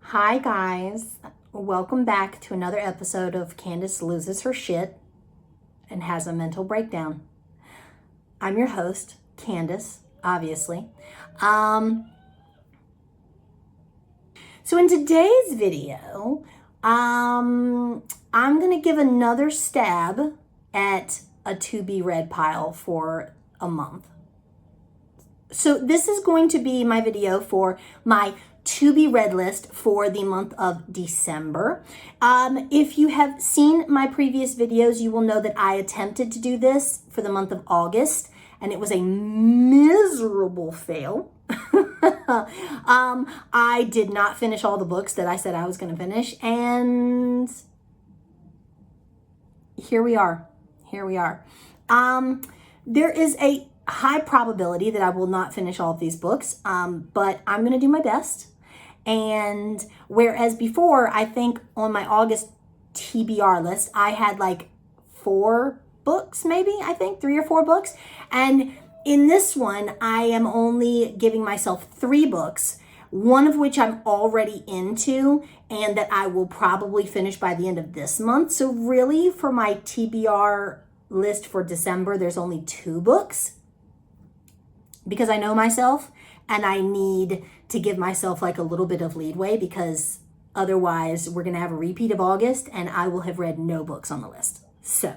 Hi guys, welcome back to another episode of Candace Loses Her Shit and Has a Mental Breakdown. I'm your host, Candace, obviously. So in today's video, I'm gonna give another stab at a to be read pile for a month. So this is going to be my video for my to be read list for the month of December. If you have seen my previous videos, you will know that I attempted to do this for the month of August, and it was a miserable fail. I did not finish all the books that I said I was going to finish, and here we are. There is a high probability that I will not finish all of these books, but I'm going to do my best. And whereas before, I think on my August TBR list, I had like 4 books, maybe, I think 3 or 4 books. And in this one, I am only giving myself 3 books, one of which I'm already into and that I will probably finish by the end of this month. So really for my TBR list for December, there's only 2 books because I know myself and I need to give myself like a little bit of leeway, because otherwise we're going to have a repeat of August and I will have read no books on the list. So,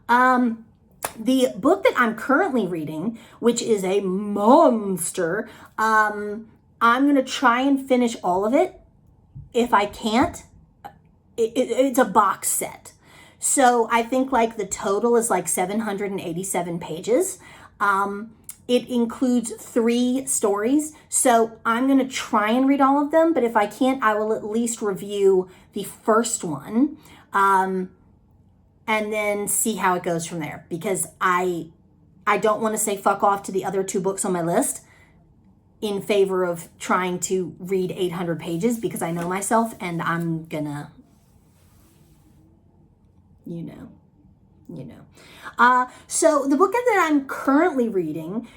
the book that I'm currently reading, which is a monster, I'm going to try and finish all of it. If I can't, it's a box set. So I think like the total is like 787 pages. It includes 3 stories, so I'm going to try and read all of them, but if I can't, I will at least review the first one, and then see how it goes from there, because I don't want to say fuck off to the other 2 books on my list in favor of trying to read 800 pages, because I know myself, and I'm gonna, you know. So the book that I'm currently reading,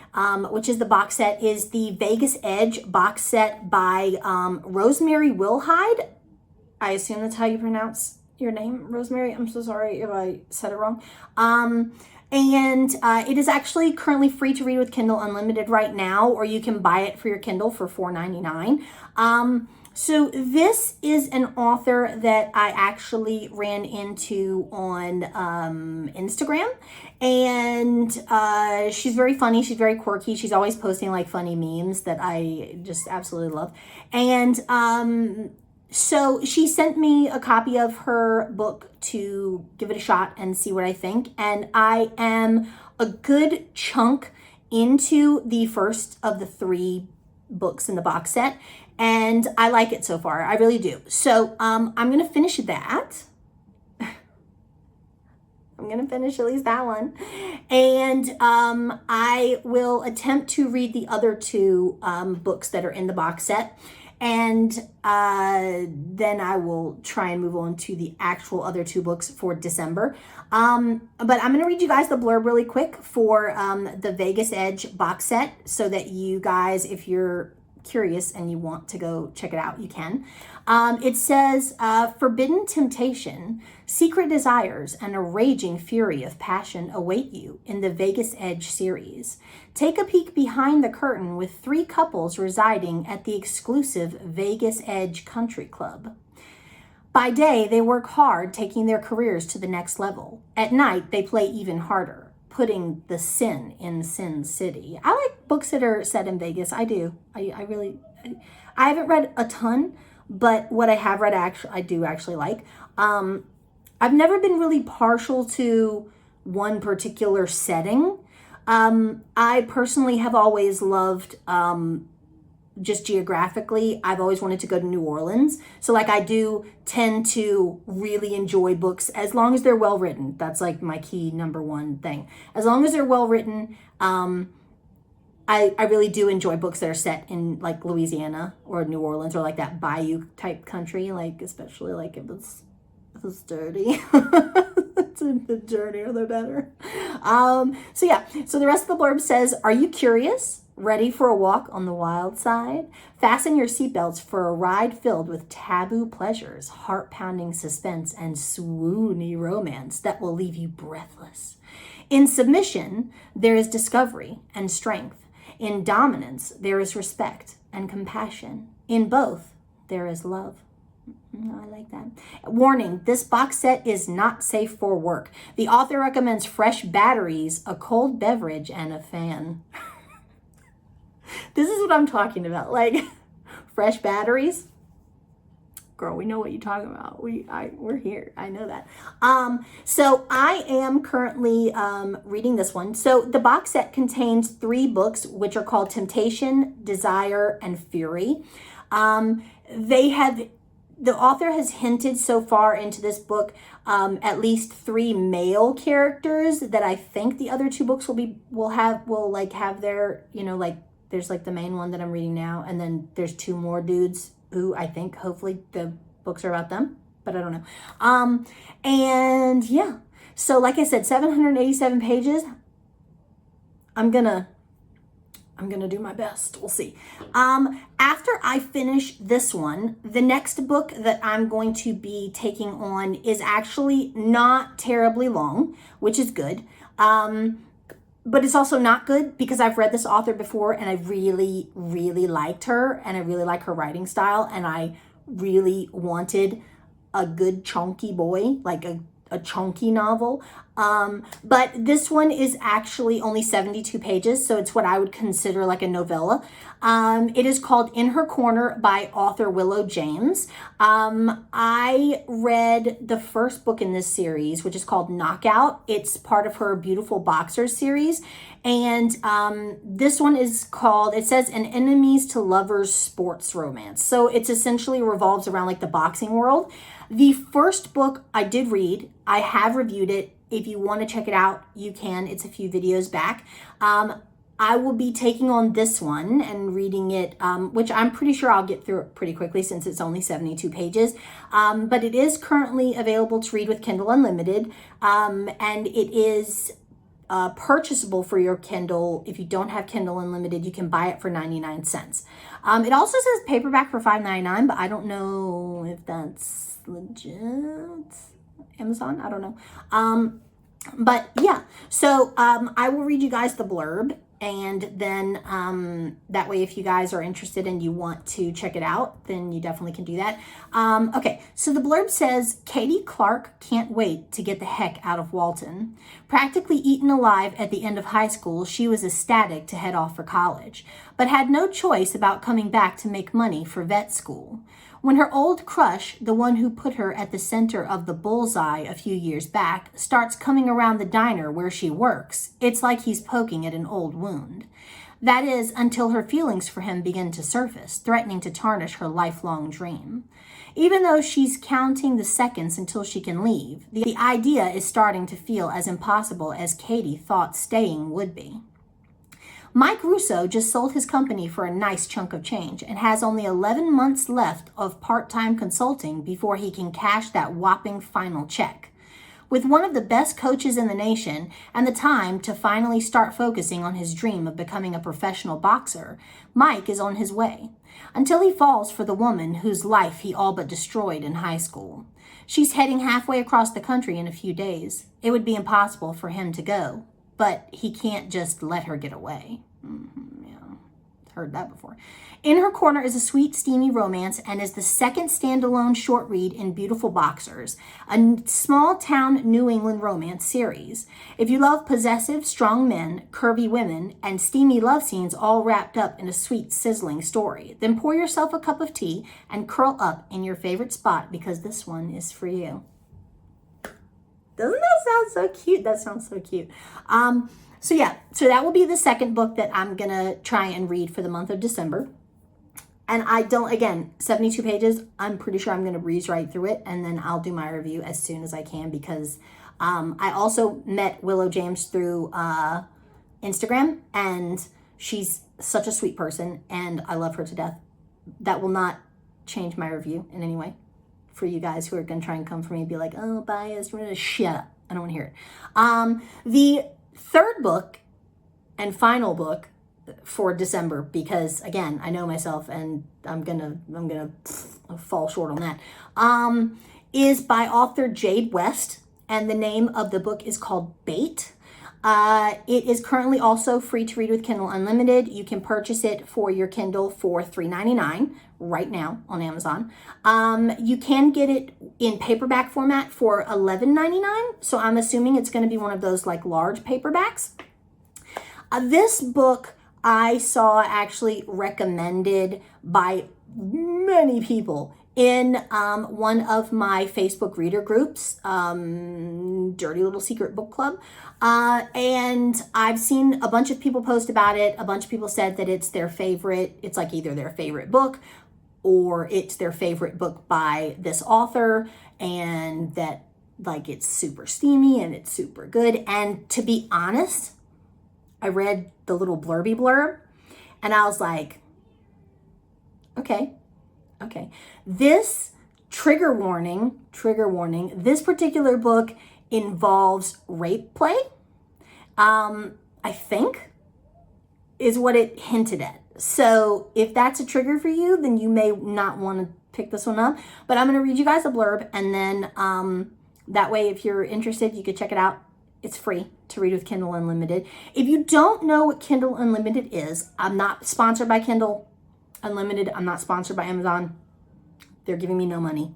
which is the box set, is the Vegas Edge box set by Rosemary Wilhide. I assume that's how you pronounce your name, Rosemary. I'm so sorry if I said it wrong. And it is actually currently free to read with Kindle Unlimited right now, or you can buy it for your Kindle for $4.99. So this is an author that I actually ran into on Instagram, and she's very funny. She's very quirky. She's always posting like funny memes that I just absolutely love. And so she sent me a copy of her book to give it a shot and see what I think. And I am a good chunk into the first of the 3 books in the box set, and I like it so far. I really do. So I'm gonna finish that. I'm gonna finish at least that one, and I will attempt to read the other 2 books that are in the box set, and then I will try and move on to the actual other 2 books for December. But I'm going to read you guys the blurb really quick for the Vegas Edge box set, so that you guys, if you're curious and you want to go check it out, you can. It says, forbidden temptation, secret desires, and a raging fury of passion await you in the Vegas Edge series. Take a peek behind the curtain with 3 couples residing at the exclusive Vegas Edge Country Club. By day, they work hard, taking their careers to the next level. At night, they play even harder, putting the sin in Sin City. I like books that are set in Vegas. I do. I really, I haven't read a ton, but what I have read, I do actually like. I've never been really partial to one particular setting. I personally have always loved, just geographically, I've always wanted to go to New Orleans. So like I do tend to really enjoy books as long as they're well written. That's like my key number 1 thing. As long as they're well written, I really do enjoy books that are set in like Louisiana or New Orleans, or like that bayou type country, like especially like if it's dirty. The dirtier the better. So yeah, so the rest of the blurb says, are you curious? Ready for a walk on the wild side? Fasten your seatbelts for a ride filled with taboo pleasures, heart-pounding suspense, and swoony romance that will leave you breathless. In submission, there is discovery and strength. In dominance, there is respect and compassion. In both, there is love. I like that. Warning, this box set is not safe for work. The author recommends fresh batteries, a cold beverage, and a fan. This is what I'm talking about. Like, fresh batteries. Girl, we know what you're talking about. We're here. I know that. So I am currently reading this one. So the box set contains 3 books, which are called Temptation, Desire, and Fury. The author has hinted so far into this book at least 3 male characters that I think the other 2 books will have their, you know, like there's like the main one that I'm reading now, and then there's 2 more dudes who I think hopefully the books are about them, but I don't know. And yeah, so like I said, 787 pages. I'm gonna do my best. We'll see. After I finish this one, the next book that I'm going to be taking on is actually not terribly long, which is good. But it's also not good because I've read this author before and I really, really liked her and I really like her writing style, and I really wanted a good chunky boy, like a chunky novel. But this one is actually only 72 pages, so it's what I would consider like a novella. It is called In Her Corner by author Willow James. I read the first book in this series, which is called Knockout. It's part of her Beautiful Boxers series. And this one is called, it says, An Enemies to Lovers Sports Romance. So it's essentially revolves around like the boxing world. The first book I did read. I have reviewed it. If you want to check it out, you can. It's a few videos back. I will be taking on this one and reading it, which I'm pretty sure I'll get through it pretty quickly since it's only 72 pages. But it is currently available to read with Kindle Unlimited, and it is purchasable for your Kindle. If you don't have Kindle Unlimited, you can buy it for 99 cents. It also says paperback for $5.99, but I don't know if that's legit. Amazon, I don't know. But yeah, so I will read you guys the blurb, and then that way if you guys are interested and you want to check it out, then you definitely can do that. Okay, so the blurb says, Katie Clark can't wait to get the heck out of Walton. Practically eaten alive at the end of high school, she was ecstatic to head off for college, but had no choice about coming back to make money for vet school. When her old crush, the one who put her at the center of the bullseye a few years back, starts coming around the diner where she works, it's like he's poking at an old wound. That is, until her feelings for him begin to surface, threatening to tarnish her lifelong dream. Even though she's counting the seconds until she can leave, the idea is starting to feel as impossible as Katie thought staying would be. Mike Russo just sold his company for a nice chunk of change and has only 11 months left of part-time consulting before he can cash that whopping final check. With one of the best coaches in the nation and the time to finally start focusing on his dream of becoming a professional boxer, Mike is on his way, until he falls for the woman whose life he all but destroyed in high school. She's heading halfway across the country in a few days. It would be impossible for him to go. But he can't just let her get away. Yeah, heard that before. In Her Corner is a sweet, steamy romance and is the second standalone short read in Beautiful Boxers, a small-town New England romance series. If you love possessive, strong men, curvy women, and steamy love scenes all wrapped up in a sweet, sizzling story, then pour yourself a cup of tea and curl up in your favorite spot because this one is for you. Doesn't that sound so cute? That sounds so cute. So yeah, so that will be the second book that I'm going to try and read for the month of December. And I don't, again, 72 pages, I'm pretty sure I'm going to breeze right through it. And then I'll do my review as soon as I can because I also met Willow James through Instagram. And she's such a sweet person and I love her to death. That will not change my review in any way. For you guys who are going to try and come for me and be like, oh, biased, shut up. I don't want to hear it. The third book and final book for December, because again, I know myself and I'm gonna fall short on that, is by author Jade West, and the name of the book is called Bait. It is currently also free to read with Kindle Unlimited. You can purchase it for your Kindle for $3.99 right now on Amazon. You can get it in paperback format for $11.99. So I'm assuming it's going to be one of those like large paperbacks. This book I saw actually recommended by many people in one of my Facebook reader groups, Dirty Little Secret Book Club. And I've seen a bunch of people post about it. A bunch of people said that it's their favorite. It's like either their favorite book or it's their favorite book by this author, and that like it's super steamy and it's super good. And to be honest, I read the little blurby blurb and I was like, okay. This trigger warning, this particular book involves rape play, I think is what it hinted at. So if that's a trigger for you, then you may not want to pick this one up, but I'm going to read you guys a blurb, and then that way, if you're interested, you could check it out. It's free to read with Kindle Unlimited. If you don't know what Kindle Unlimited is, I'm not sponsored by Kindle Unlimited. I'm not sponsored by Amazon. They're giving me no money.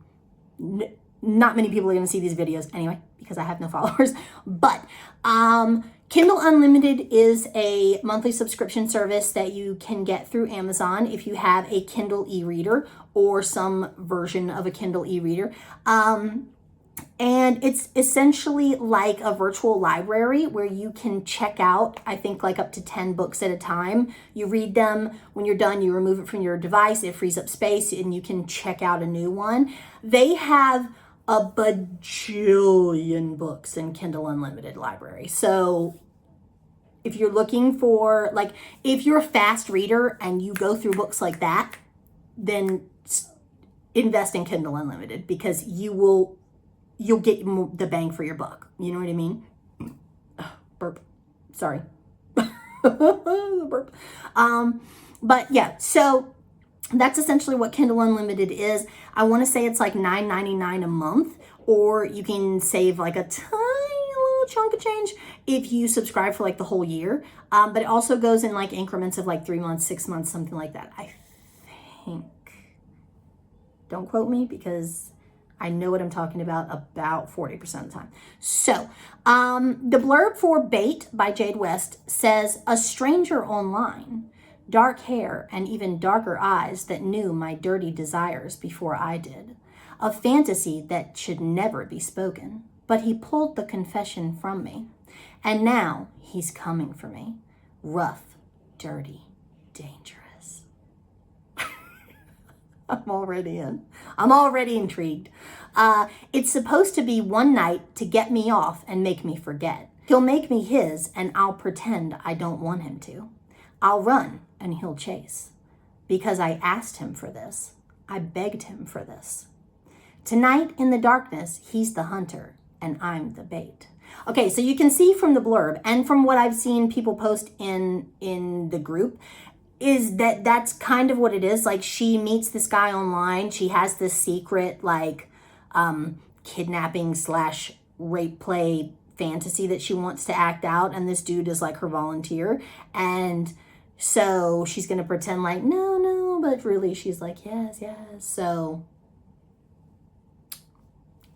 Not many people are going to see these videos anyway, because I have no followers. But Kindle Unlimited is a monthly subscription service that you can get through Amazon if you have a Kindle e-reader or some version of a Kindle e-reader. And it's essentially like a virtual library where you can check out, I think, like up to 10 books at a time. You read them. When you're done, you remove it from your device. It frees up space and you can check out a new one. They have a bajillion books in Kindle Unlimited library. So if you're looking for, like, if you're a fast reader and you go through books like that, then invest in Kindle Unlimited, because you'll get the bang for your buck. You know what I mean? Burp. Sorry. Burp. But yeah, so that's essentially what Kindle Unlimited is. I want to say it's like $9.99 a month, or you can save like a tiny little chunk of change if you subscribe for like the whole year. But it also goes in like increments of like 3 months, 6 months, something like that, I think. Don't quote me, because I know what I'm talking about 40% of the time. So, the blurb for Bait by Jade West says, "A stranger online, dark hair and even darker eyes that knew my dirty desires before I did. A fantasy that should never be spoken, but he pulled the confession from me. And now he's coming for me. Rough, dirty, dangerous." I'm already intrigued. It's supposed to be one night to get me off and make me forget. He'll make me his and I'll pretend I don't want him to. I'll run and he'll chase. Because I asked him for this. I begged him for this. Tonight in the darkness, he's the hunter and I'm the bait. Okay, so you can see from the blurb and from what I've seen people post in the group, is that that's kind of what it is. Like, she meets this guy online. She has this secret, like, kidnapping / rape play fantasy that she wants to act out. And this dude is like her volunteer. And so she's going to pretend like, no, but really she's like, yes. So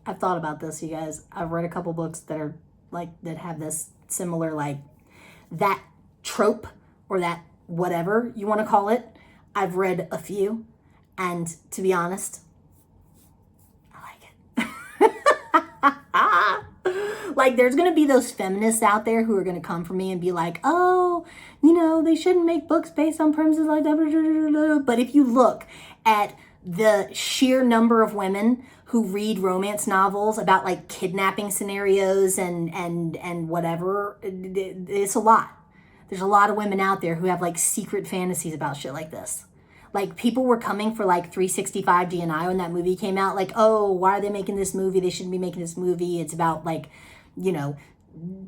I've thought about this, you guys. I've read a couple books that are like, that have this similar, like, that trope or that whatever you want to call it. I've read a few, and to be honest, I like it. Like, there's going to be those feminists out there who are going to come for me and be like, oh, they shouldn't make books based on premises like that. But if you look at the sheer number of women who read romance novels about like kidnapping scenarios and whatever, it's a lot. There's a lot of women out there who have like secret fantasies about shit like this. Like, people were coming for like 365 DNI when that movie came out. Like, oh, why are they making this movie? They shouldn't be making this movie. It's about like,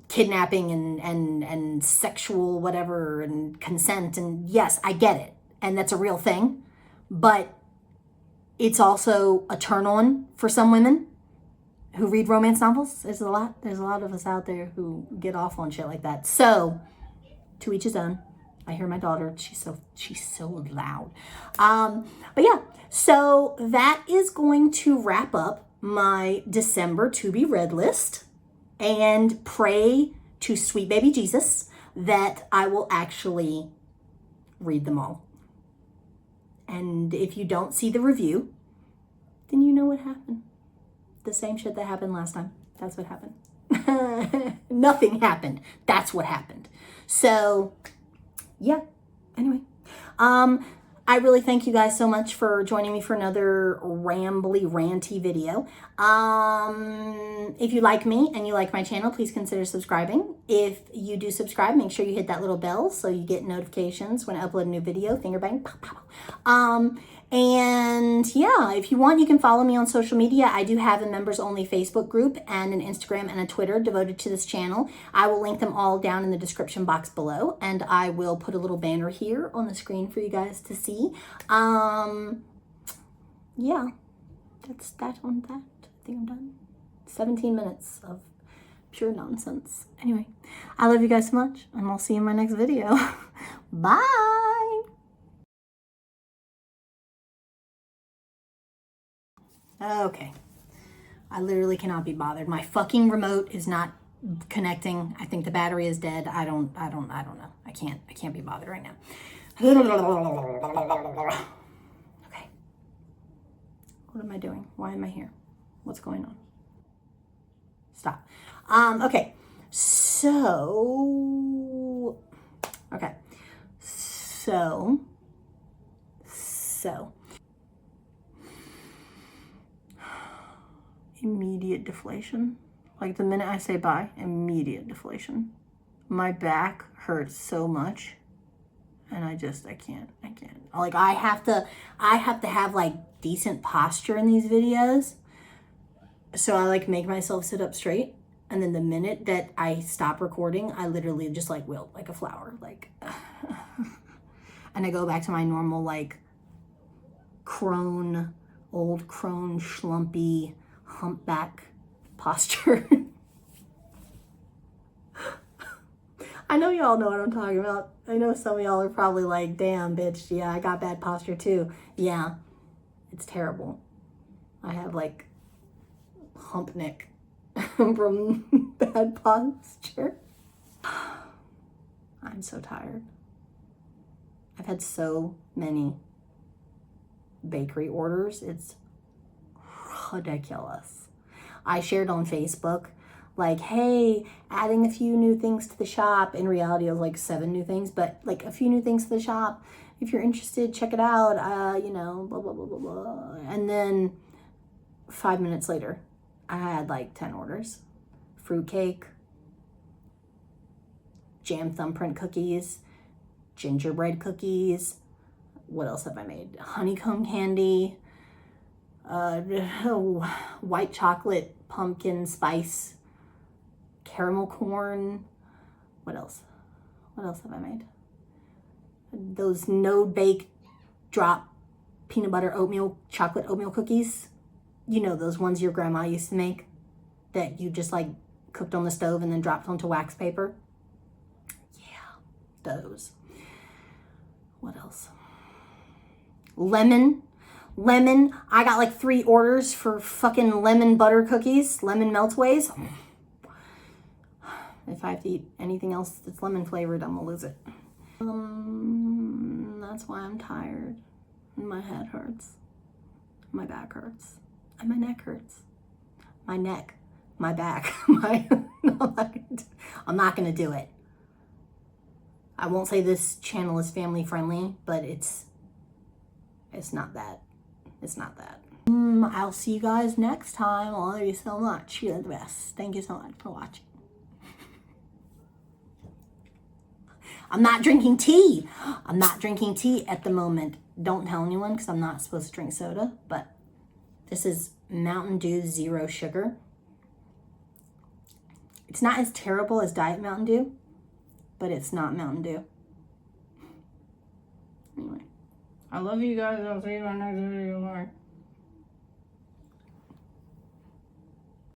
kidnapping and sexual whatever and consent. And yes, I get it. And that's a real thing. But it's also a turn on for some women who read romance novels. There's a lot of us out there who get off on shit like that. So to each his own. I hear my daughter. She's so loud. But yeah, so that is going to wrap up my December to be read list, and pray to sweet baby Jesus that I will actually read them all. And if you don't see the review, then you know what happened. The same shit that happened last time. That's what happened. Nothing happened. That's what happened. So yeah, anyway, I really thank you guys so much for joining me for another rambly, ranty video. If you like me and you like my channel, please consider subscribing. If you do subscribe, make sure you hit that little bell so you get notifications when I upload a new video. Finger bang, pow, pow. And yeah, if you want, you can follow me on social media. I do have a members only Facebook group and an Instagram and a Twitter devoted to this channel. I will link them all down in the description box below, and I will put a little banner here on the screen for you guys to see. Yeah, that's that on that. I think I'm done. 17 minutes of pure nonsense. Anyway, I love you guys so much, and I'll see you in my next video. Bye. Okay, I literally cannot be bothered. My fucking remote is not connecting. I think the battery is dead. I don't know. I can't be bothered right now. Okay. What am I doing? Why am I here? What's going on? Stop. Okay. So immediate deflation. Like the minute I say bye, immediate deflation. My back hurts so much, and I can't. Like I have to have like decent posture in these videos. So I like make myself sit up straight, and then the minute that I stop recording, I literally just like wilt like a flower, like and I go back to my normal like old crone schlumpy humpback posture. I know y'all know what I'm talking about. I know some of y'all are probably like, damn bitch, yeah, I got bad posture too. Yeah, it's terrible. I have like hump neck from bad posture. I'm so tired. I've had so many bakery orders. It's ridiculous. I shared on Facebook like, hey, adding a few new things to the shop. In reality, it was like 7 new things, but like a few new things to the shop. If you're interested, check it out. You know, blah, blah, blah, blah, blah. And then 5 minutes later, I had like 10 orders. Fruitcake, jam thumbprint cookies, gingerbread cookies. What else have I made? Honeycomb candy, white chocolate, pumpkin spice, caramel corn. What else? What else have I made? Those no bake drop peanut butter oatmeal, chocolate oatmeal cookies. You know, those ones your grandma used to make that you just like cooked on the stove and then dropped onto wax paper. Yeah, those. What else? Lemon. I got like 3 orders for fucking lemon butter cookies, lemon meltways. If I have to eat anything else that's lemon flavored, I'm gonna lose it. That's why I'm tired. My head hurts. My back hurts. And my neck hurts. My neck, my back, I'm not gonna do it. I won't say this channel is family friendly, but it's not that. It's not that. I'll see you guys next time. I love you so much. You're the best. Thank you so much for watching. I'm not drinking tea. I'm not drinking tea at the moment. Don't tell anyone because I'm not supposed to drink soda, but this is Mountain Dew Zero Sugar. It's not as terrible as Diet Mountain Dew, but it's not Mountain Dew. Anyway, I love you guys. I'll see you in my next video. Bye.